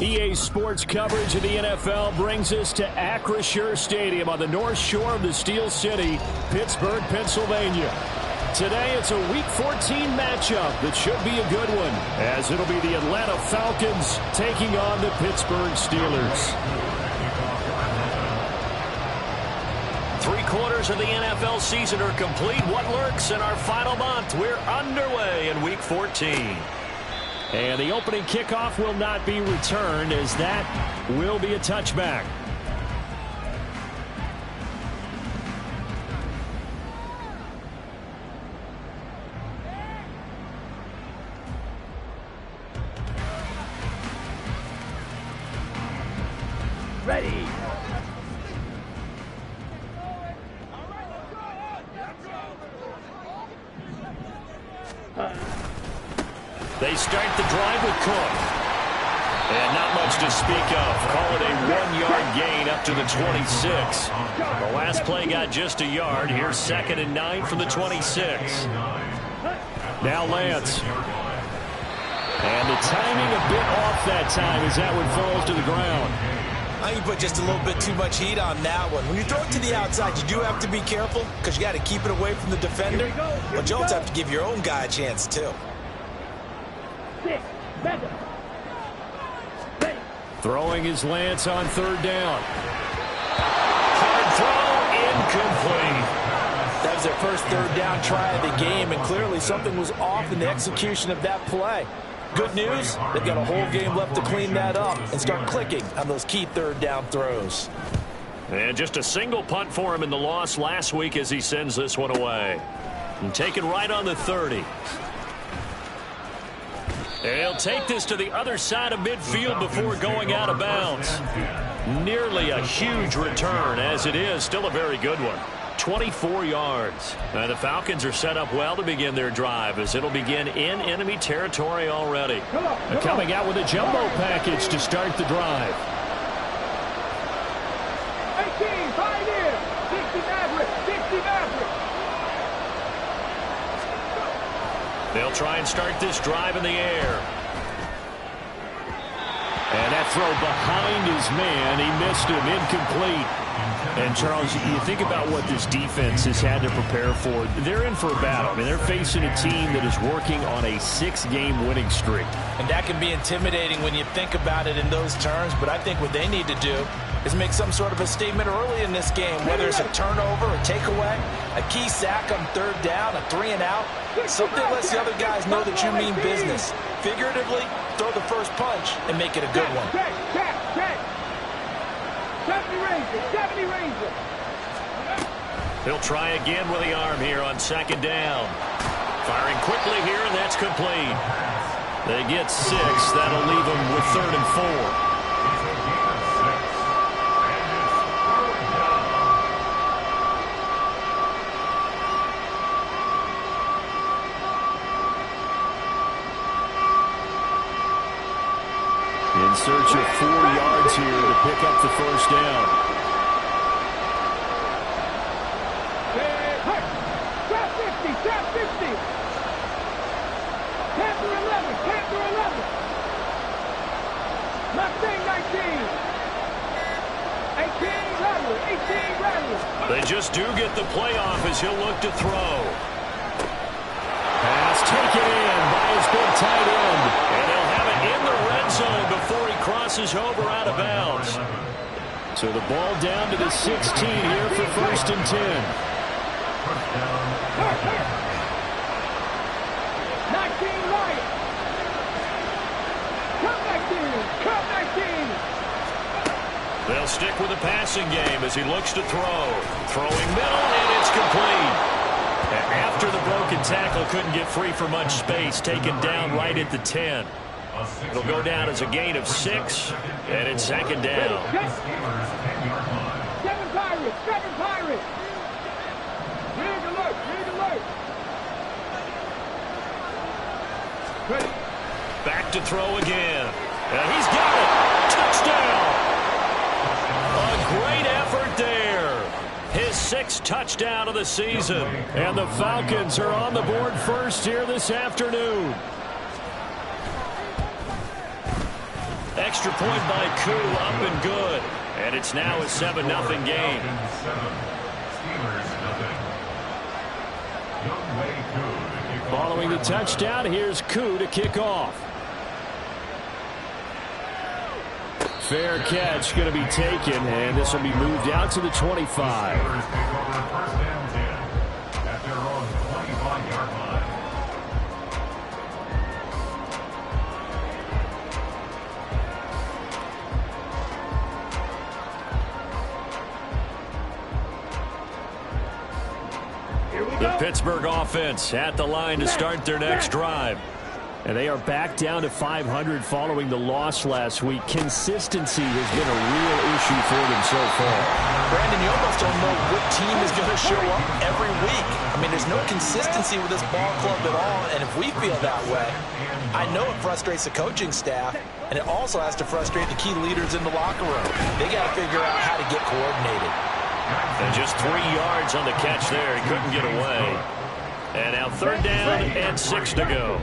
EA Sports coverage of the NFL brings us to Acrisure Stadium on the north shore of the Steel City, Pittsburgh, Pennsylvania. Today, it's a Week 14 matchup that should be a good one, as it'll be the Atlanta Falcons taking on the Pittsburgh Steelers. 3/4 of the NFL season are complete. What lurks in our final month? We're underway in Week 14. And the opening kickoff will not be returned, as that will be a touchback. Ready. They start the drive with Cook. And not much to speak of. Call it a 1-yard gain up to the 26. The last play got just a yard. Here's 2nd and 9 from the 26. Now Lance. And the timing a bit off that time as that one falls to the ground. I think you put just a little bit too much heat on that one. When you throw it to the outside, you do have to be careful because you got to keep it away from the defender. But you also have to give your own guy a chance, too. Throwing his Lance on 3rd down. Hard throw, incomplete. That was their first 3rd down try of the game, and clearly something was off in the execution of that play. Good news, they've got a whole game left to clean that up and start clicking on those key 3rd down throws. And just a single punt for him in the loss last week as he sends this one away. And taken right on the 30. He'll take this to the other side of midfield before going out of bounds. Nearly a huge return as it is. Still a very good one. 24 yards. And the Falcons are set up well to begin their drive as it'll begin in enemy territory already. Coming out with a jumbo package to start the drive. 18, 5 in, 60 Maverick, 60 Maverick. They'll try and start this drive in the air. And that throw behind his man. He missed him. Incomplete. And, Charles, you think about what this defense has had to prepare for. They're in for a battle. I mean, they're facing a team that is working on a 6-game winning streak. And that can be intimidating when you think about it in those terms, but I think what they need to do is make some sort of a statement early in this game, whether it's a turnover, a takeaway, a key sack on 3rd down, a 3-and-out. Something lets the other guys know that you mean business. Figuratively, throw the first punch and make it a good one. 70 Ranger. He'll try again with the arm here on 2nd down. Firing quickly here, and that's complete. They get 6. That'll leave them with 3rd and 4. In search of 4 yards here to pick up the 1st down. Trap 50, trap 50. Panther 11, Panther 11. Mustang 19. 18 Rattler, 18 Rattler. They just do get the play off as he'll look to throw. Pass taken in by his big tight end. And they'll have it in the red zone before he crosses over out of bounds. So the ball down to the 16 here for 1st and 10. 19 right. Come 19, come 19. They'll stick with the passing game as he looks to throw. Throwing middle, and it's complete. After the broken tackle, couldn't get free for much space, taken down right at the 10. It'll go down as a gain of 6, and it's 2nd down. 7 Pirates, 7 Pirates. Rig alert, rig alert. Ready. Back to throw again. And he's got it. Touchdown. A great effort there. His 6th touchdown of the season. And the Falcons are on the board first here this afternoon. Extra point by Koo, up and good. And it's now a 7-0 game. Following the touchdown, here's Koo to kick off. Fair catch going to be taken, and this will be moved out to the 25. The Pittsburgh offense at the line to start their next drive. And they are back down to 500 following the loss last week. Consistency has been a real issue for them so far. Brandon, you almost don't know what team is going to show up every week. I mean, there's no consistency with this ball club at all, and if we feel that way, I know it frustrates the coaching staff, and it also has to frustrate the key leaders in the locker room. They got to figure out how to get coordinated. And just 3 yards on the catch there. He couldn't get away. And now 3rd down and 6 to go.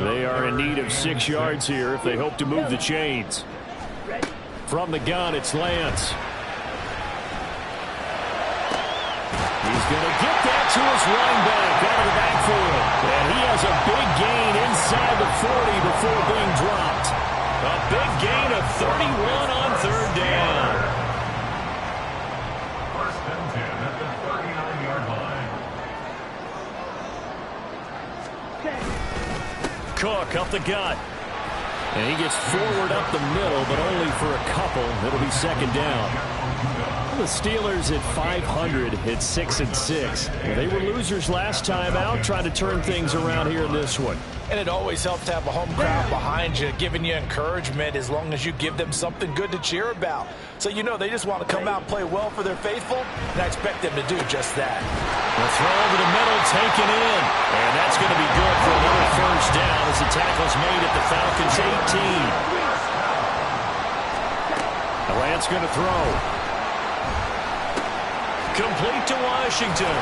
They are in need of 6 yards here if they hope to move the chains. From the gun, it's Lance. He's going to get that to his running back out of the backfield. And he has a big gain inside the 40 before being dropped. A big gain of 31 on 3rd down. Cook up the gut. And he gets forward up the middle, but only for a couple. It'll be 2nd down. The Steelers at 500 at 6-6. They were losers last time out, trying to turn things around here in this one. And it always helps to have a home crowd behind you, giving you encouragement as long as you give them something good to cheer about. So you know they just want to come out and play well for their faithful, and I expect them to do just that. The throw over the middle, taken in. And that's going to be good for another 1st down as the tackle's made at the Falcons' 18. Lance going to throw. Complete to Washington.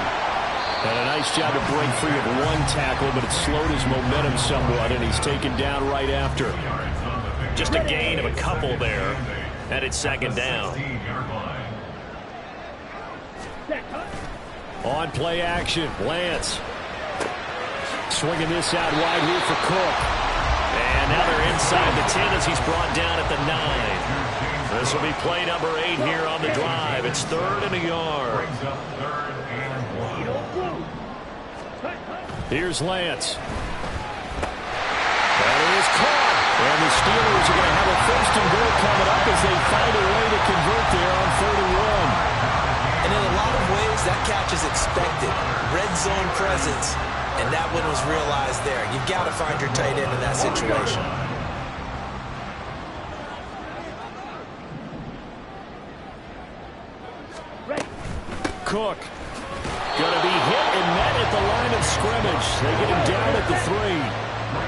And a nice job to break free of one tackle, but it slowed his momentum somewhat, and he's taken down right after. Just a gain of a couple there, and it's 2nd down. On play action, Lance. Swinging this out wide here for Cook. And now they're inside the 10 as he's brought down at the 9. This will be play number 8 here on the drive. It's 3rd and a yard. Here's Lance. That is caught. And the Steelers are going to have a 1st and goal coming up as they find a way to convert there on 3rd and 1. And in a lot of ways, that catch is expected. Red zone presence. And that one was realized there. You've got to find your tight end in that situation. Cook. Going to be hit and met at the line of scrimmage. They get him down at the 3.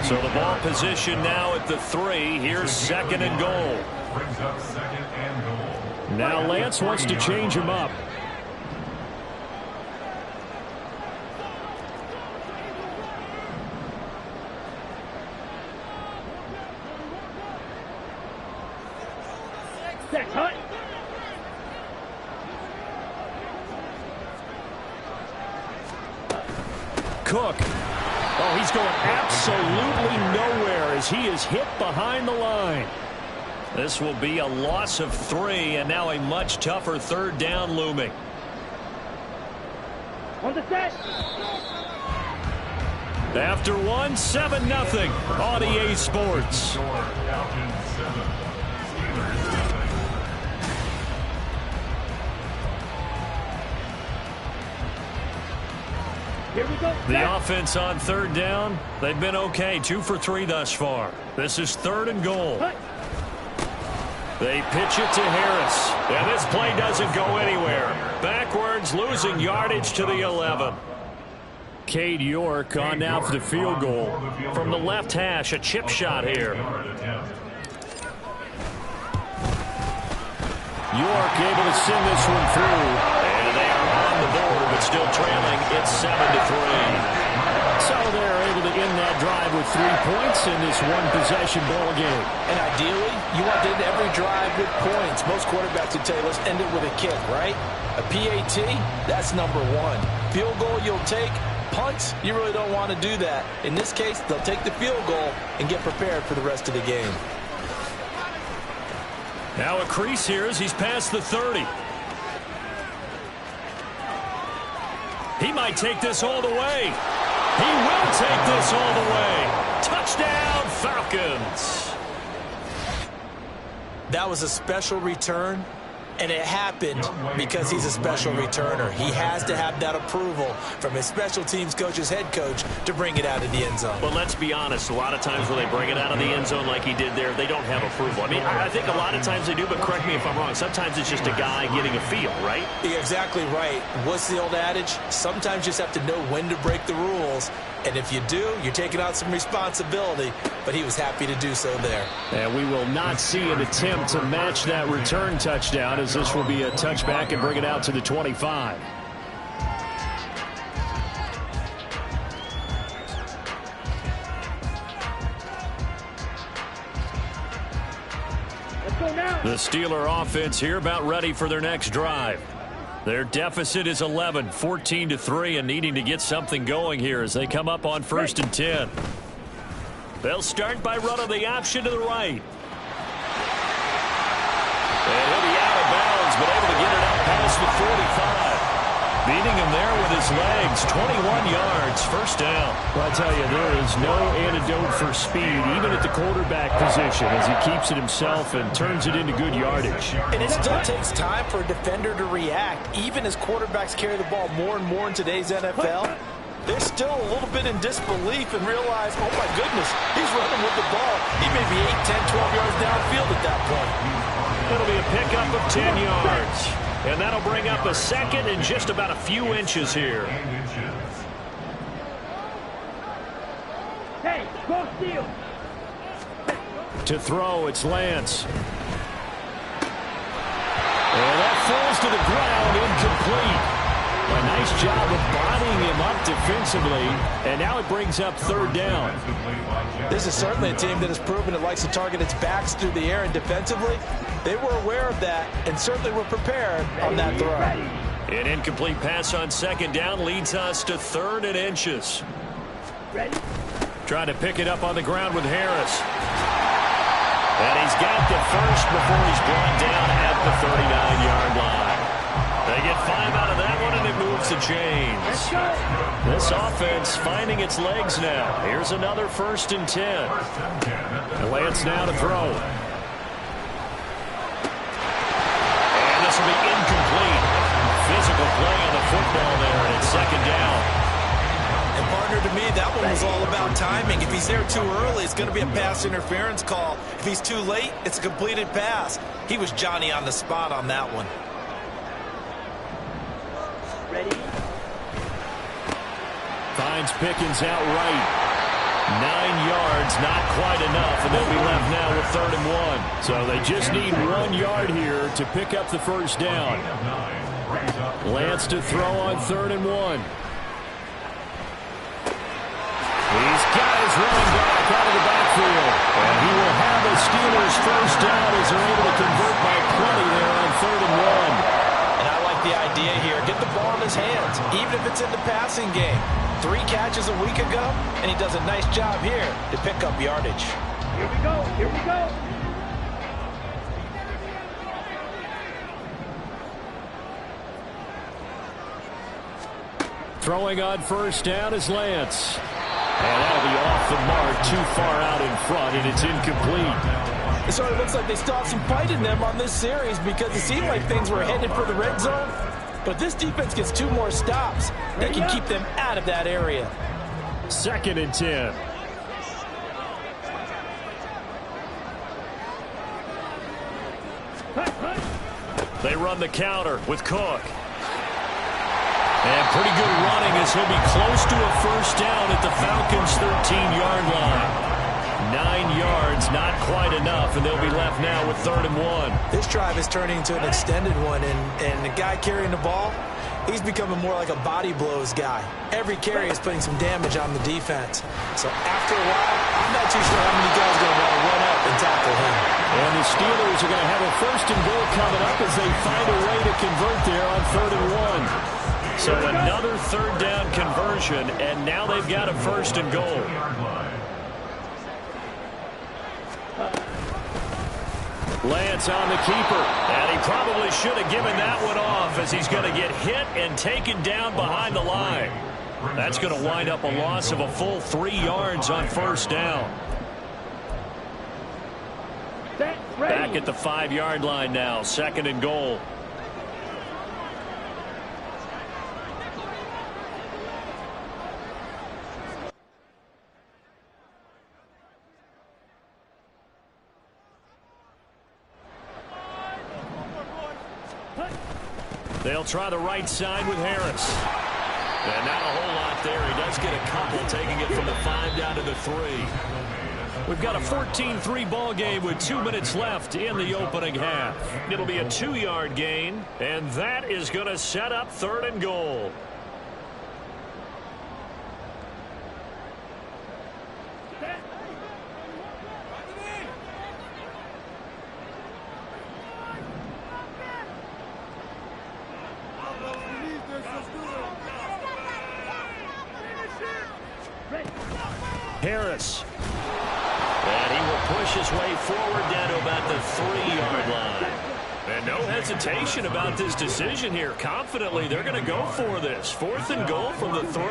So the ball position now at the 3. Here's 2nd and goal. Now Lance wants to change him up. Cook. Oh, he's going absolutely nowhere as he is hit behind the line. This will be a loss of 3, and now a much tougher 3rd down looming. On the set. After 1, 7-0 on EA Sports. Here we go. The offense on 3rd down, they've been okay. 2 for 3 thus far. This is 3rd and goal. They pitch it to Harris. And this play doesn't go anywhere. Backwards, losing yardage to the 11. Cade York on now for the field goal. From the left hash, a chip shot here. York able to send this one through. And they are on the board, but still trailing. It's 7-3. So they're able to end that drive with 3 points in this one-possession ball game. And ideally, you want to end every drive with points. Most quarterbacks would tell you, let's end it with a kick, right? A PAT, that's number 1. Field goal you'll take. Punts, you really don't want to do that. In this case, they'll take the field goal and get prepared for the rest of the game. Now a crease here as he's past the 30. He might take this all the way. He will take this all the way. Touchdown, Falcons. That was a special return, and it happened because he's a special returner. He has to have that approval from his special teams coach's head coach to bring it out of the end zone. But let's be honest, a lot of times when they bring it out of the end zone like he did there, they don't have approval. I mean, I think a lot of times they do, but correct me if I'm wrong. Sometimes it's just a guy getting a feel, right? You're exactly right. What's the old adage? Sometimes you just have to know when to break the rules. And if you do, you're taking on some responsibility. But he was happy to do so there. And we will not see an attempt to match that return touchdown, as this will be a touchback and bring it out to the 25. Let's go now. The Steeler offense here about ready for their next drive. Their deficit is 11, 14-3, and needing to get something going here as they come up on 1st and 10. They'll start by running the option to the right. And he'll be out of bounds, but able to get it up past the 45. Beating him there with his legs, 21 yards, 1st down. Well, I tell you, there is no antidote for speed, even at the quarterback position, as he keeps it himself and turns it into good yardage. And it still takes time for a defender to react. Even as quarterbacks carry the ball more and more in today's NFL, they're still a little bit in disbelief and realize, oh my goodness, he's running with the ball. He may be 8, 10, 12 yards downfield at that point. It'll be a pickup of 10 yards. And that'll bring up a second and just about a few inches here. Hey, go steal. To throw, it's Lance. And that falls to the ground, incomplete. A nice job of bodying him up defensively, and now it brings up 3rd down. This is certainly a team that has proven it likes to target its backs through the air, and defensively, they were aware of that and certainly were prepared on that throw. An incomplete pass on 2nd down leads us to 3rd and inches. Ready? Trying to pick it up on the ground with Harris. And he's got the first before he's brought down at the 39-yard line. They get 5 out of that one, and it moves the chains. This offense finding its legs now. Here's another 1st and 10. And Lance now to throw. And this will be incomplete. Physical play on the football there, and it's 2nd down. And partner, to me, that one was all about timing. If he's there too early, it's going to be a pass interference call. If he's too late, it's a completed pass. He was Johnny on the spot on that one. Ready? Finds Pickens out right. 9 yards, not quite enough, and they'll be left now with 3rd and 1. So they just need 1 yard here to pick up the 1st down. Lance to throw on 3rd and 1. He's got his running back out of the backfield. And he will have the Steelers' 1st down as they're able to convert by plenty there on 3rd and 1. And I like the idea here. Get the ball in his hands, even if it's in the passing game. 3 catches a week ago, and he does a nice job here to pick up yardage. Here we go. Here we go. Throwing on 1st down is Lance. And that'll be off the mark, too far out in front, and it's incomplete. It sort of looks like they still have some fight in them on this series because it seemed like things were headed for the red zone. But this defense gets 2 more stops that can keep them out of that area. 2nd and 10. They run the counter with Cook. And pretty good running as he'll be close to a 1st down at the Falcons' 13-yard line. 9 yards, not quite enough, and they'll be left now with 3rd and 1. This drive is turning into an extended one, and the guy carrying the ball, He's becoming more like a body blows guy. Every carry is putting some damage on the defense. So after a while, I'm not too sure how many guys are going to want to run up and tackle him. And the Steelers are going to have a 1st and goal coming up as they find a way to convert there on 3rd and 1. So another 3rd down conversion, and now they've got a 1st and goal. Lance on the keeper, and he probably should have given that one off as he's going to get hit and taken down behind the line. That's going to wind up a loss of a full 3 yards on 1st down. Back at the 5-yard line now, 2nd and goal. They'll try the right side with Harris. And not a whole lot there. He does get a couple, taking it from the 5 down to the 3. We've got a 14-3 ball game with 2 minutes left in the opening half. It'll be a 2-yard gain, and that is going to set up 3rd and goal. Harris. And he will push his way forward down to about the 3-yard line. And no hesitation about this decision here. Confidently, they're going to go for this. 4th and goal from the 3.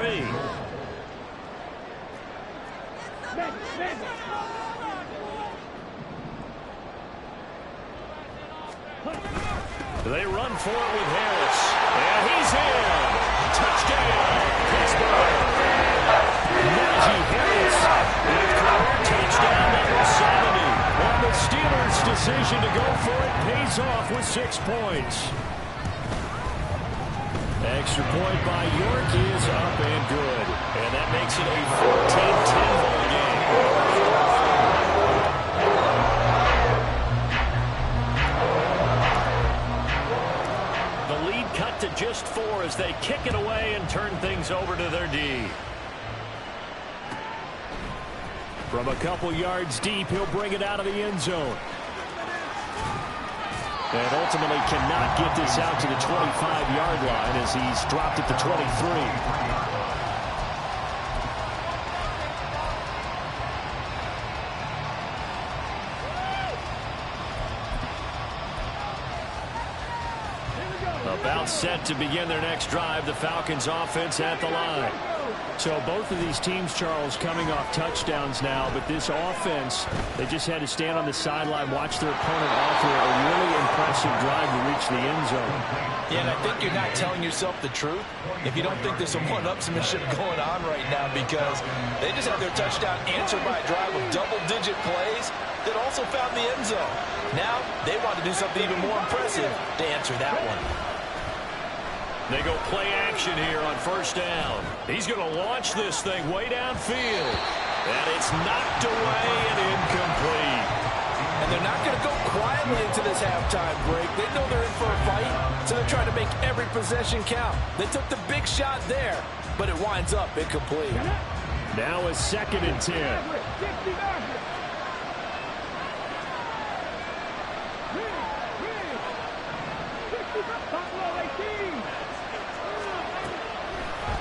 They run for it with Harris. And he's in. Touchdown, Pittsburgh. Najee Harris with career touchdown number 70. And the Steelers' decision to go for it pays off with 6 points. Extra point by York is up and good. And that makes it a 14-10 ball game. The lead cut to just 4 as they kick it away and turn things over to their D. From a couple yards deep, he'll bring it out of the end zone. And ultimately cannot get this out to the 25-yard line as he's dropped at the 23. About set to begin their next drive, the Falcons offense at the line. So both of these teams, Charles, coming off touchdowns now, but this offense, they just had to stand on the sideline, watch their opponent offer a really impressive drive to reach the end zone. Yeah, and I think you're not telling yourself the truth if you don't think there's some one-upsmanship going on right now, because they just had their touchdown answered by a drive of double-digit plays that also found the end zone. Now they want to do something even more impressive to answer that one. They go play action here on 1st down. He's going to launch this thing way downfield. And it's knocked away and incomplete. And they're not going to go quietly into this halftime break. They know they're in for a fight, so they're trying to make every possession count. They took the big shot there, but it winds up incomplete. Now a 2nd and 10.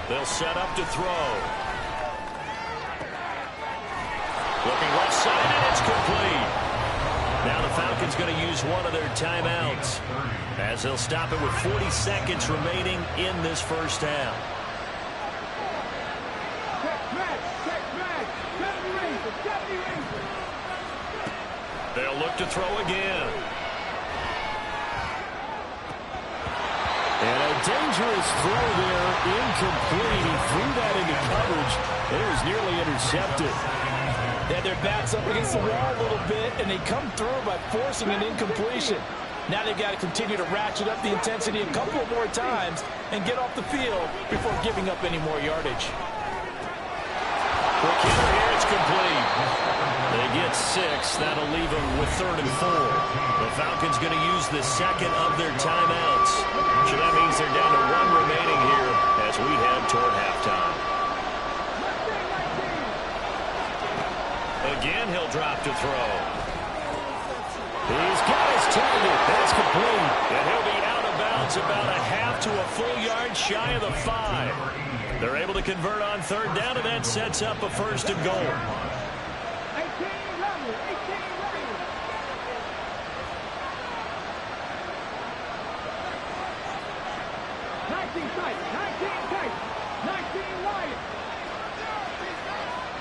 They'll set up to throw. Looking left side, and it's complete. Now the Falcons going to use one of their timeouts as they'll stop it with 40 seconds remaining in this 1st half. They'll look to throw again. And a dangerous throw there, incomplete. He threw that into coverage. It was nearly intercepted. They had their backs up against the wall a little bit, and they come through by forcing an incompletion. Now they've got to continue to ratchet up the intensity a couple more times and get off the field before giving up any more yardage. Quick hitter here, it's complete. They get 6. That'll leave them with 3rd and 4. The Falcons going to use the second of their timeouts. So that means they're down to 1 remaining here as we head toward halftime. Again, he'll drop to throw. He's got his target. That's complete. And he'll be out of bounds about a half to a full yard shy of the 5. They're able to convert on 3rd down, and that sets up a 1st and goal. 19 tight, 19 tight, 19 Lions.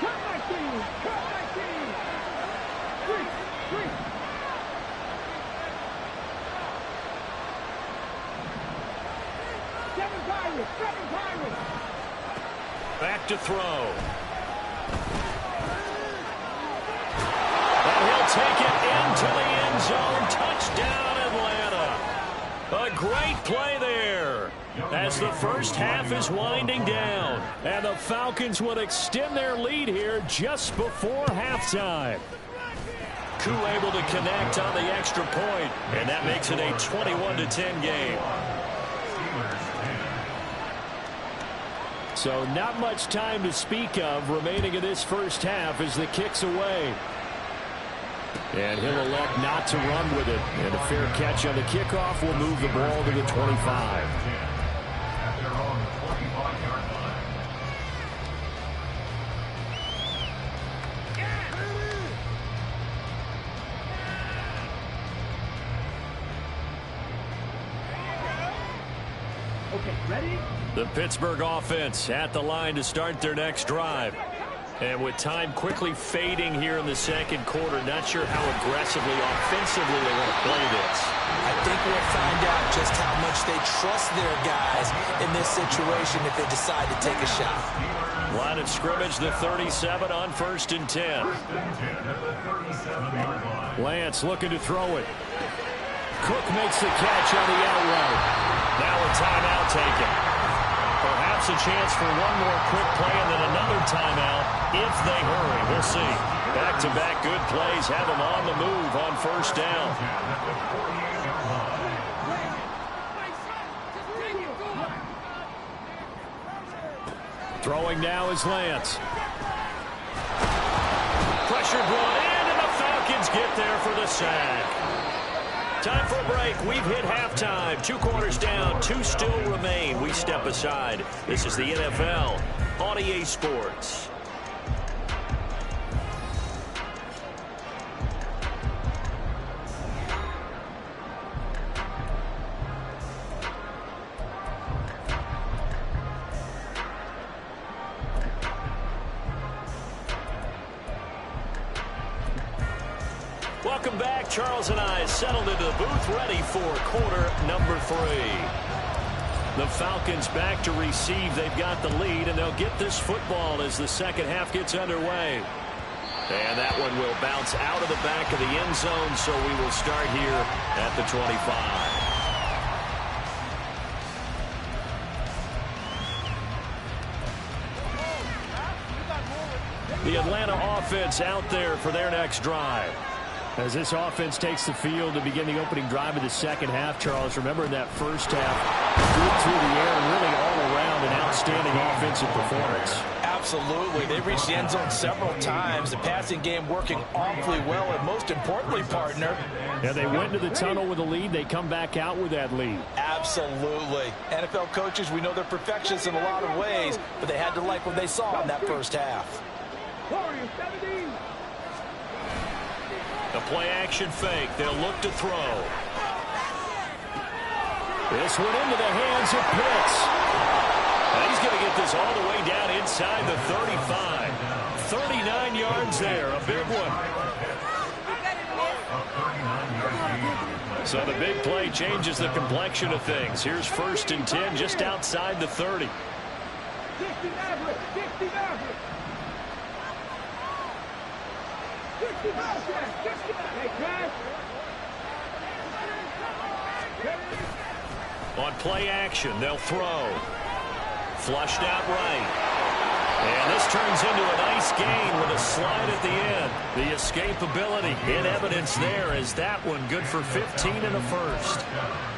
Cut 19, cut 19. 3. 7 Pirates. Back to throw. And he'll take it into the end zone. Touchdown, Atlanta. A great play there as the first half is winding down. And the Falcons will extend their lead here just before halftime. Koo able to connect on the extra point, and that makes it a 21-10 game. So not much time to speak of remaining in this first half as the kick's away. And he'll elect not to run with it. And a fair catch on the kickoff will move the ball to the 25. Okay, ready? The Pittsburgh offense at the line to start their next drive. And with time quickly fading here in the second quarter, not sure how aggressively, offensively they want to play this. I think we'll find out just how much they trust their guys in this situation if they decide to take a shot. Line of scrimmage, the 37 on 1st and 10. Lance looking to throw it. Cook makes the catch on the out route. Now a timeout taken. Perhaps a chance for one more quick play and then another timeout if they hurry. We'll see. Back-to-back good plays have them on the move on 1st down. Throwing now is Lance. Pressure brought in, and the Falcons get there for the sack. Time for a break. We've hit halftime. 2 quarters down. 2 still remain. We step aside. This is the NFL on EA Sports. Welcome back. Charles and I settled into the booth, ready for quarter number 3. The Falcons back to receive. They've got the lead, and they'll get this football as the second half gets underway. And that one will bounce out of the back of the end zone, so we will start here at the 25. The Atlanta offense out there for their next drive. As this offense takes the field to begin the opening drive of the second half, Charles, remember in that first half, good through the air and really all around an outstanding offensive performance. Absolutely. They reached the end zone several times. The passing game working awfully well, and most importantly, partner. Yeah, they went to the tunnel with a lead. They come back out with that lead. Absolutely. NFL coaches, we know they're perfectionists in a lot of ways, but they had to like what they saw in that first half. Warriors 17. The play-action fake. They'll look to throw. This one into the hands of Pitts. And he's going to get this all the way down inside the 35. 39 yards there. A big one. So the big play changes the complexion of things. Here's 1st and 10 just outside the 30. 60 Maverick. 60 Maverick. 60 Maverick. 60 Maverick. Hey, Crash. On play action, they'll throw. Flushed out right. And this turns into a nice gain with a slide at the end. The escapability in evidence there as that one good for 15 in the first.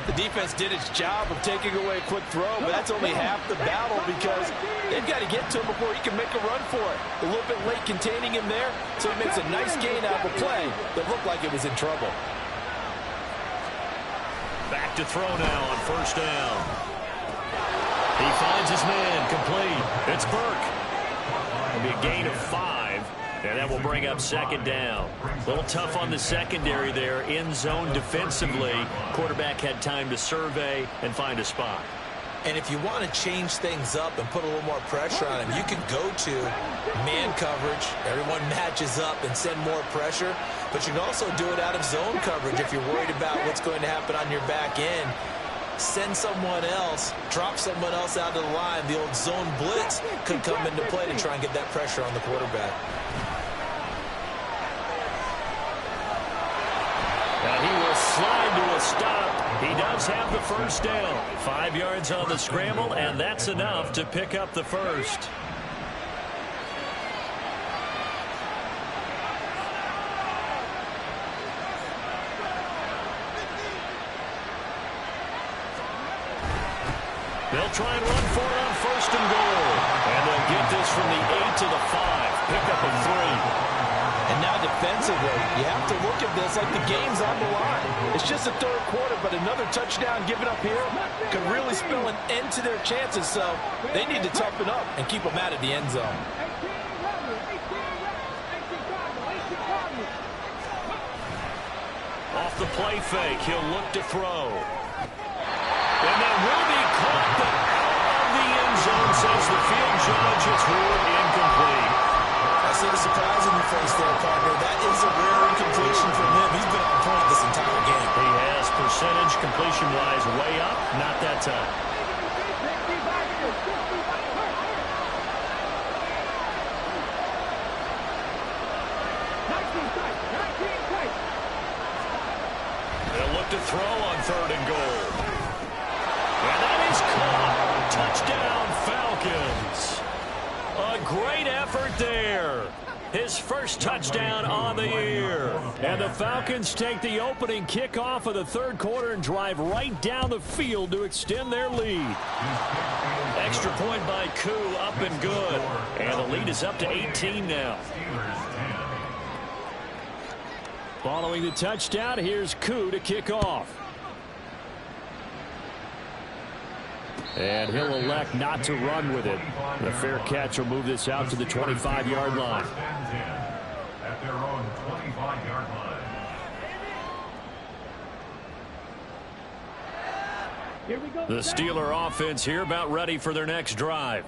The defense did its job of taking away a quick throw, but that's only half the battle because they've got to get to him before he can make a run for it. A little bit late containing him there, so he makes a nice gain out of a play that looked like it was in trouble. Back to throw now on first down. He finds his man complete. It's Burke. It'll be a gain of 5, and that will bring up second down. A little tough on the secondary there. In zone defensively. Quarterback had time to survey and find a spot. And if you want to change things up and put a little more pressure on him, you can go to man coverage. Everyone matches up and send more pressure. But you can also do it out of zone coverage if you're worried about what's going to happen on your back end. Send someone else, drop someone else out of the line. The old zone blitz could come into play to try and get that pressure on the quarterback. And he will slide to a stop. He does have the first down. 5 yards on the scramble, and that's enough to pick up the first. They'll try and run for it on first and goal. And they'll get this from the 8 to the 5. Pick up a 3. And now defensively, you have to look at this like the game's on the line. It's just the third quarter, but another touchdown given up here could really spell an end to their chances. So they need to toughen up and keep them out of the end zone. Off the play fake, he'll look to throw. And that will be caught, but out of the end zone, says the field judge. It's ruled incomplete. I see the surprise in your face there, partner. That is a rare incompletion from him. He's been on point this entire game. He has percentage completion-wise way up, not that time. They'll look to throw on third and goal. And that is caught. Touchdown, Falcons. A great effort there. His first touchdown on the year. And the Falcons take the opening kickoff of the third quarter and drive right down the field to extend their lead. Extra point by Koo, up and good. And the lead is up to 18 now. Following the touchdown, here's Koo to kick off. And he'll elect not to run with it. The fair catch will move this out to the 25-yard line. At their own 25-yard line. The Steeler offense here about ready for their next drive.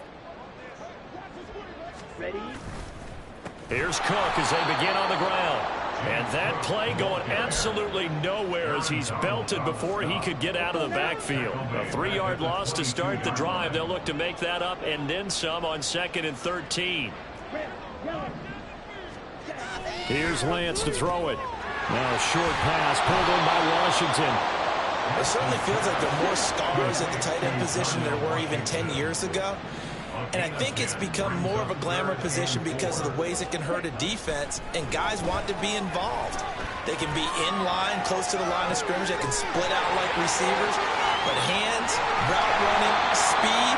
Here's Cook as they begin on the ground. And that play going absolutely nowhere as he's belted before he could get out of the backfield. A 3-yard loss to start the drive. They'll look to make that up and then some on 2nd and 13. Here's Lance to throw it. Now a short pass pulled in by Washington. It certainly feels like there are more stars at the tight end position than there were even 10 years ago. And I think it's become more of a glamour position because of the ways it can hurt a defense, and guys want to be involved. They can be in line, close to the line of scrimmage. They can split out like receivers. But hands, route running, speed,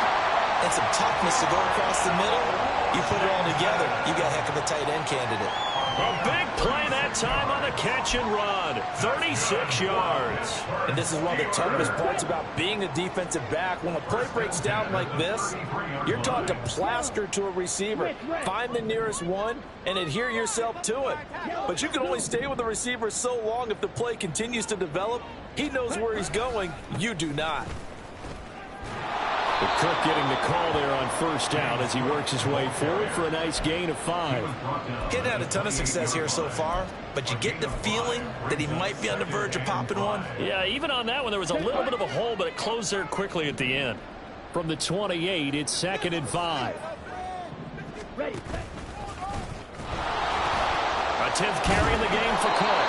and some toughness to go across the middle, you put it all together, you got a heck of a tight end candidate. A big play that time on the catch and run. 36 yards. And this is one of the toughest parts about being a defensive back. When a play breaks down like this, you're taught to plaster to a receiver. Find the nearest one and adhere yourself to it. But you can only stay with the receiver so long if the play continues to develop. He knows where he's going. You do not. But Cook getting the call there on first down as he works his way forward for a nice gain of 5. Getting had a ton of success here so far, but you get the feeling that he might be on the verge of popping one. Yeah, even on that one, there was a little bit of a hole, but it closed there quickly at the end. From the 28, it's 2nd and 5. A 10th carry in the game for Cook.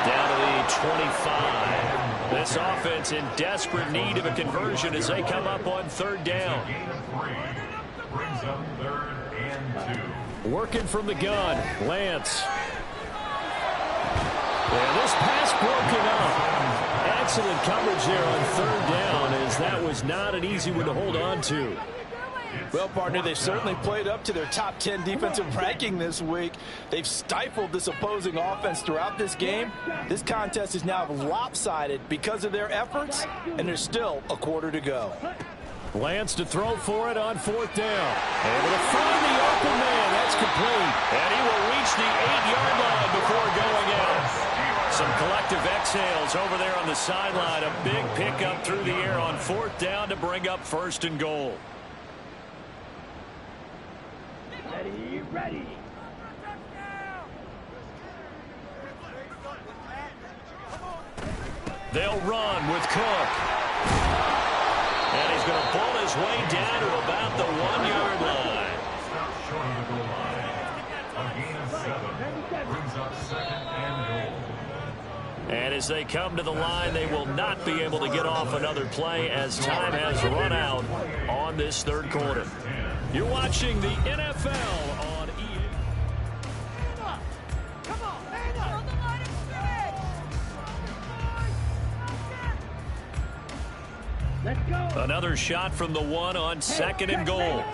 Down to the 25. This offense in desperate need of a conversion as they come up on third down. Brings up 3rd and 2. Working from the gun, Lance. And this pass broken up. Excellent coverage there on third down, as that was not an easy one to hold on to. Well, partner, they've certainly played up to their top 10 defensive ranking this week. They've stifled this opposing offense throughout this game. This contest is now lopsided because of their efforts, and there's still a quarter to go. Lance to throw for it on fourth down. Able to find the open man. That's complete. And he will reach the 8-yard line before going out. Some collective exhales over there on the sideline. A big pickup through the air on fourth down to bring up first and goal. Ready. They'll run with Cook. And he's going to pull his way down to about the 1-yard line. Stop short of the goal line. A gain of 7 brings up second and goal. And as they come to the line, they will not be able to get off another play as time has run out on this third quarter. You're watching the NFL on EA. Let's go. Another shot from the 1 on second and goal.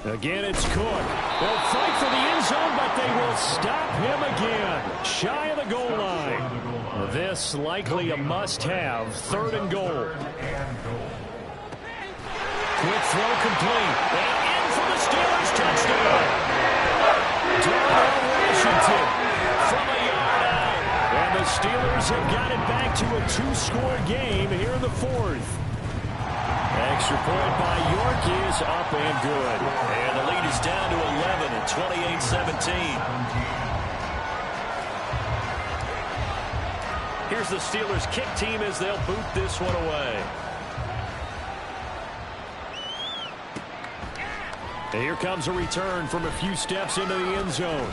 Again, it's Cook. They'll fight for the end zone, but they will stop him again. Shy of the goal line. This likely a must-have. Third and goal. Quick throw complete. And in for the Steelers touchdown. Darnell Washington from a yard out. And the Steelers have got it back to a 2-score game here in the fourth. Extra point by York is up and good. And the lead is down to 11 at 28-17. Here's the Steelers kick team as they'll boot this one away. And here comes a return from a few steps into the end zone.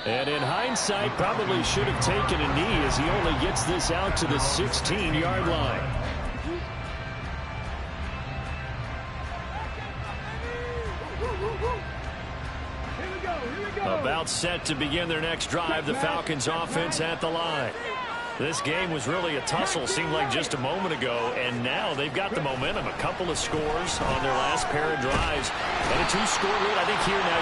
And in hindsight, probably should have taken a knee as he only gets this out to the 16-yard line. About set to begin their next drive, the Falcons offense at the line. This game was really a tussle, seemed like just a moment ago, and now they've got the momentum. A couple of scores on their last pair of drives. And a 2-score lead. I think here now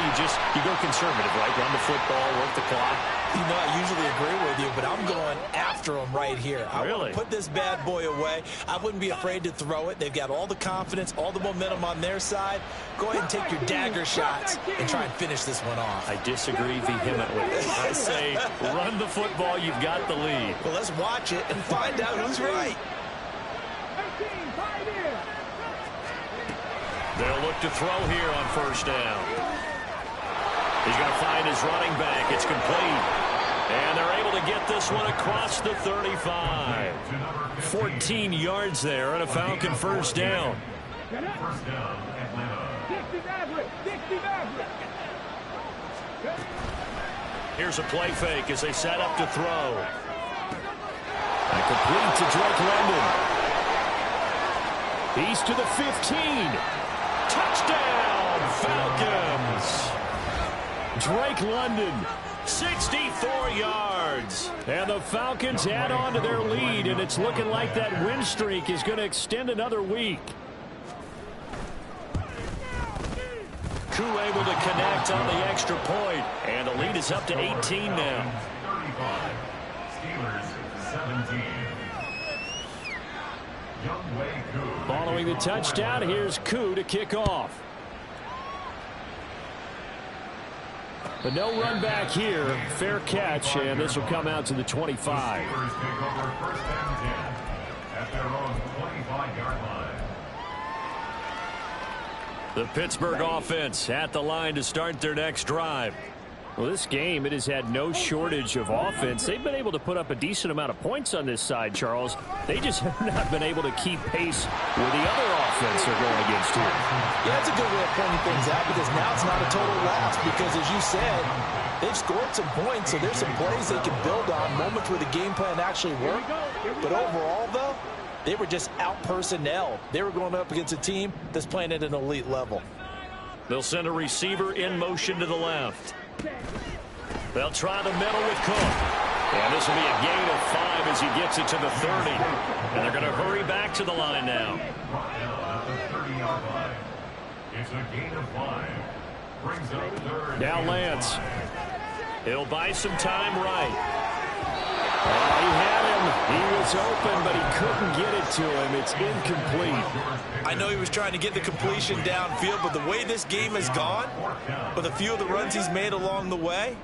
you go conservative, right? Run the football, work the clock. You know, I usually agree with you, but I'm going after them right here. I want to put this bad boy away. I wouldn't be afraid to throw it. They've got all the confidence, all the momentum on their side. Go ahead and take your dagger shots and try and finish this one off. I disagree vehemently. I say run the football. You've got the lead. Well, let's watch it and find out who's right. They'll look to throw here on first down. He's going to find his running back. It's complete. And they're able to get this one across the 35. 14 yards there and a Falcon first down. First down, Atlanta. Here's a play fake as they set up to throw. And complete to Drake London. He's to the 15. Touchdown, Falcons. Drake London, 64 yards. And the Falcons add on to their lead, and it's looking like that win streak is going to extend another week. Koo able to connect on the extra point, and the lead is up to 18 now. 35. Steelers 17. Following the touchdown, here's Koo to kick off. But no run back here. Fair catch, and this will come out to the 25. Steelers take over first and 10 at their own 25-yard line. The Pittsburgh offense at the line to start their next drive. Well, this game, it has had no shortage of offense. They've been able to put up a decent amount of points on this side, Charles. They just have not been able to keep pace with the other offense they're going against here. Yeah, that's a good way of pointing things out, because now it's not a total loss, because as you said, they've scored some points, so there's some plays they can build on, moments where the game plan actually worked. But overall, though, They were just out-personnel. They were going up against a team that's playing at an elite level. They'll send a receiver in motion to the left. They'll try the middle with Cook. And this will be a gain of 5 as he gets it to the 30. And they're going to hurry back to the line now. At the 30-yard line. It's a gain of 5. Brings up third. Now Lance. He'll buy some time right. He had him. He was open, but he couldn't get it to him. It's incomplete. I know he was trying to get the completion downfield, but the way this game has gone, with a few of the runs he's made along the way,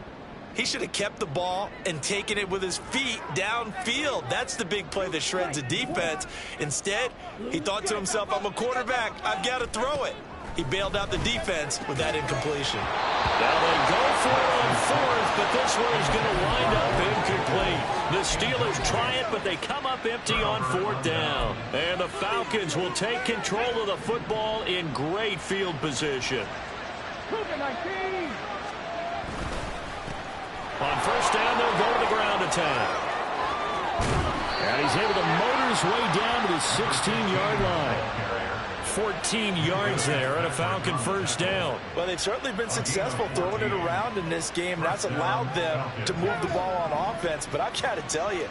he should have kept the ball and taken it with his feet downfield. That's the big play that shreds a defense. Instead, he thought to himself, I'm a quarterback. I've got to throw it. He bailed out the defense with that incompletion. Now they go for it on 4th, but this one is going to wind up incomplete. The Steelers try it, but they come up empty on 4th down. And the Falcons will take control of the football in great field position. On 1st down, they'll go to the ground attack. And he's able to motor his way down to the 16-yard line. 14 yards there and a Falcon 1st down. Well, they've certainly been successful throwing it around in this game, and that's allowed them to move the ball on offense. But I've got to tell you,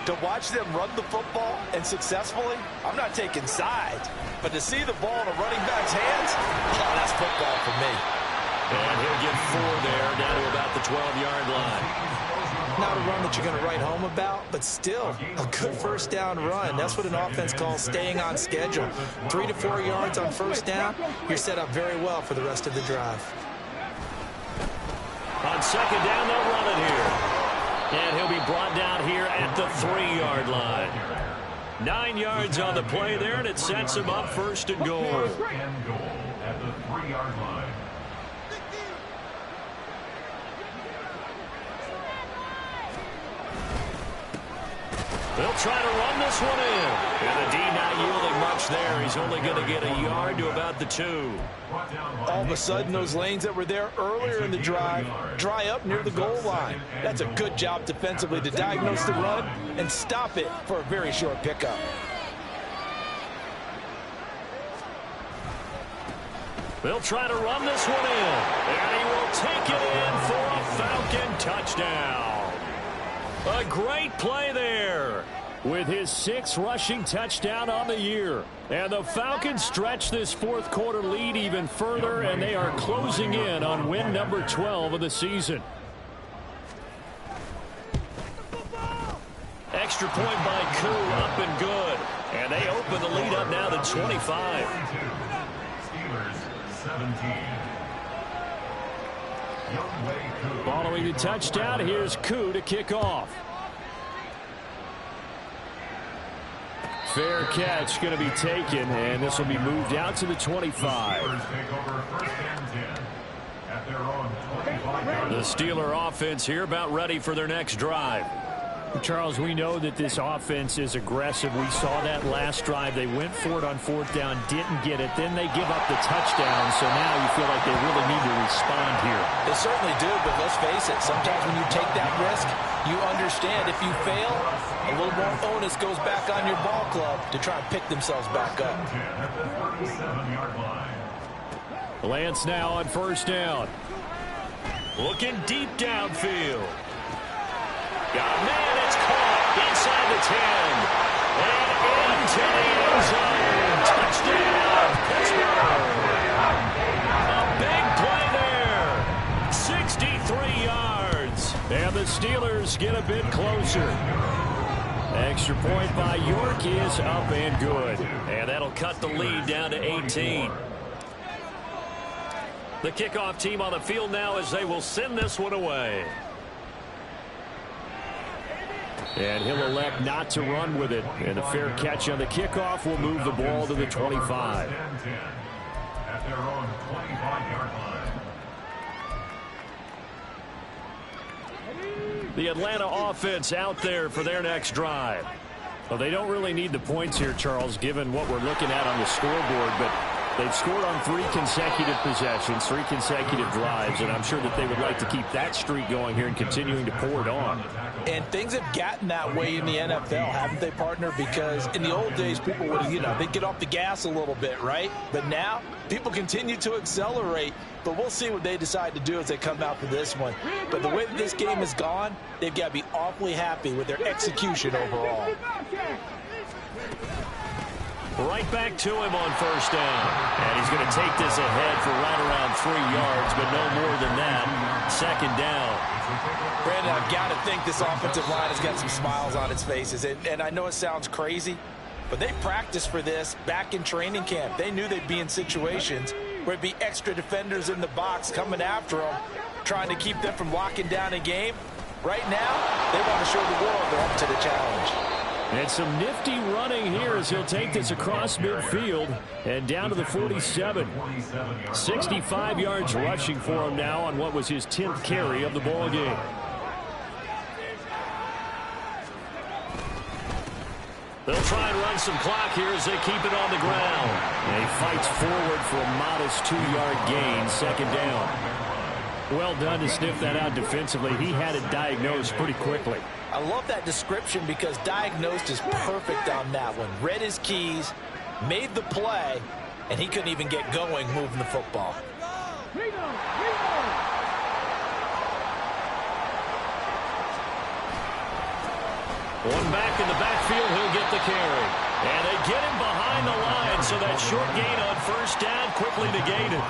to watch them run the football and successfully, I'm not taking sides. But to see the ball in a running back's hands, oh, that's football for me. And he'll get 4 there, down to about the 12-yard line. Not a run that you're going to write home about, but still a good 1st down run. That's what an offense calls staying on schedule. 3 to 4 yards on 1st down, you're set up very well for the rest of the drive. On 2nd down, they'll run it here. And he'll be brought down here at the 3-yard line. 9 yards on the play there, and it sets him up 1st and goal. And goal at the 3-yard line. They'll try to run this one in. And the D not yielding much there. He's only going to get a yard to about the 2. All of a sudden, those lanes that were there earlier in the drive dry up near the goal line. That's a good job defensively to diagnose the run and stop it for a very short pickup. They'll try to run this one in. And he will take it in for a Falcon touchdown. A great play there with his 6th rushing touchdown on the year. And the Falcons stretch this 4th quarter lead even further, and they are closing in on win number 12 of the season. Extra point by Koo, up and good. And they open the lead up now to 25. Steelers 17. Following the touchdown, here's Koo to kick off. Fair catch going to be taken, and this will be moved out to the 25. The Steeler offense here about ready for their next drive. Charles, we know that this offense is aggressive. We saw that last drive. They went for it on 4th down, didn't get it. Then they give up the touchdown, so now you feel like they really need to respond here. They certainly do, but let's face it, sometimes when you take that risk, you understand if you fail, a little more onus goes back on your ball club to try and pick themselves back up. Lance now on 1st down. Looking deep downfield. Got a man, it's caught inside the 10. And into the end zone. Touchdown, Pittsburgh. A big play there. 63 yards. And the Steelers get a bit closer. Extra point by York is up and good. And that'll cut the lead down to 18. The kickoff team on the field now as they will send this one away. And he'll elect not to run with it. And a fair catch on the kickoff will move the ball to the 25. At their own 25-yard line. The Atlanta offense out there for their next drive. Well, they don't really need the points here, Charles, given what we're looking at on the scoreboard, but They've scored on 3 consecutive possessions, 3 consecutive drives, and I'm sure that they would like to keep that streak going here and continuing to pour it on. And things have gotten that way in the NFL, haven't they, partner? Because in the old days, people would, they'd get off the gas a little bit, right? But now, people continue to accelerate. But we'll see what they decide to do as they come out for this one. But the way that this game has gone, they've got to be awfully happy with their execution overall. Right back to him on first down. And he's going to take this ahead for right around 3 yards, but no more than that. Second down. Brandon, I've got to think this offensive line has got some smiles on its faces. And I know it sounds crazy, but they practiced for this back in training camp. They knew they'd be in situations where it'd be extra defenders in the box coming after them, trying to keep them from locking down a game. Right now, they want to show the world they're up to the challenge. And some nifty running here as he'll take this across midfield and down to the 47. 65 yards rushing for him now on what was his 10th carry of the ball game. They'll try and run some clock here as they keep it on the ground. And he fights forward for a modest 2-yard gain, second down. Well done to sniff that out defensively. He had it diagnosed pretty quickly. I love that description because diagnosed is perfect on that one. Read his keys, made the play, and he couldn't even get going moving the football. One back in the backfield, he'll get the carry. And they get him behind the line, so that short gain on first down quickly negated.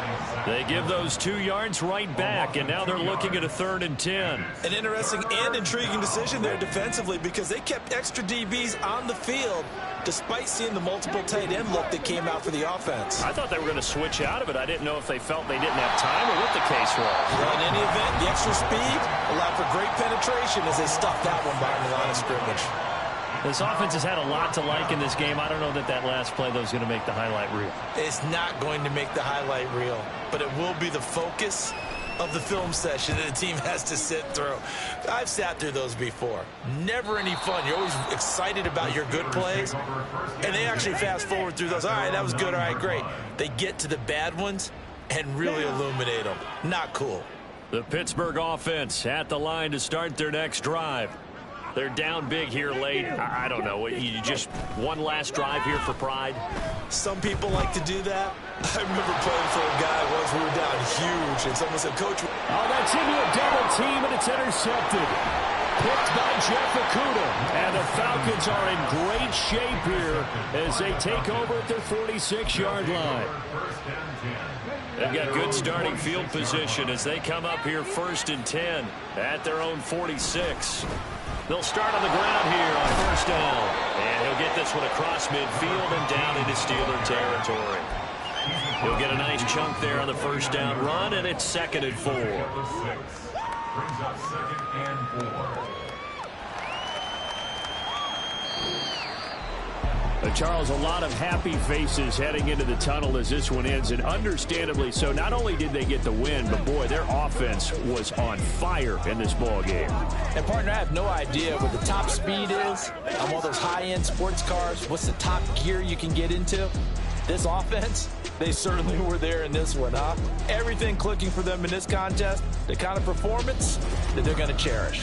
They give those 2 yards right back, and now they're looking at a 3rd and 10. An interesting and intriguing decision there defensively because they kept extra DBs on the field despite seeing the multiple tight end look that came out for the offense. I thought they were going to switch out of it. I didn't know if they felt they didn't have time or what the case was. Well, in any event, the extra speed allowed for great penetration as they stuffed that one behind the line of scrimmage. This offense has had a lot to like in this game. I don't know that that last play, though, is going to make the highlight reel. It's not going to make the highlight reel, but it will be the focus of the film session that the team has to sit through. I've sat through those before. Never any fun. You're always excited about your good plays, and they actually fast forward through those. All right, that was good. All right, great. They get to the bad ones and really illuminate them. Not cool. The Pittsburgh offense at the line to start their next drive. They're down big here late. I don't know. You just one last drive here for pride? Some people like to do that. I remember playing for a guy once we were down huge, and someone said, Coach. Oh, that's into a double team, and it's intercepted. Picked by Jeff Okuda. And the Falcons are in great shape here as they take over at their 46-yard line. They've got good starting field position as they come up here 1st and 10 at their own 46. They'll start on the ground here on first down. And he'll get this one across midfield and down into Steeler territory. He'll get a nice chunk there on the first down run, and it's 2nd and 4. Brings up 2nd and 4. Charles, a lot of happy faces heading into the tunnel as this one ends, and understandably so. Not only did they get the win, but boy, their offense was on fire in this ball game. And partner, I have no idea what the top speed is on all those high-end sports cars. What's the top gear you can get into? This offense, they certainly were there in this one, huh? Everything clicking for them in this contest, the kind of performance that they're going to cherish.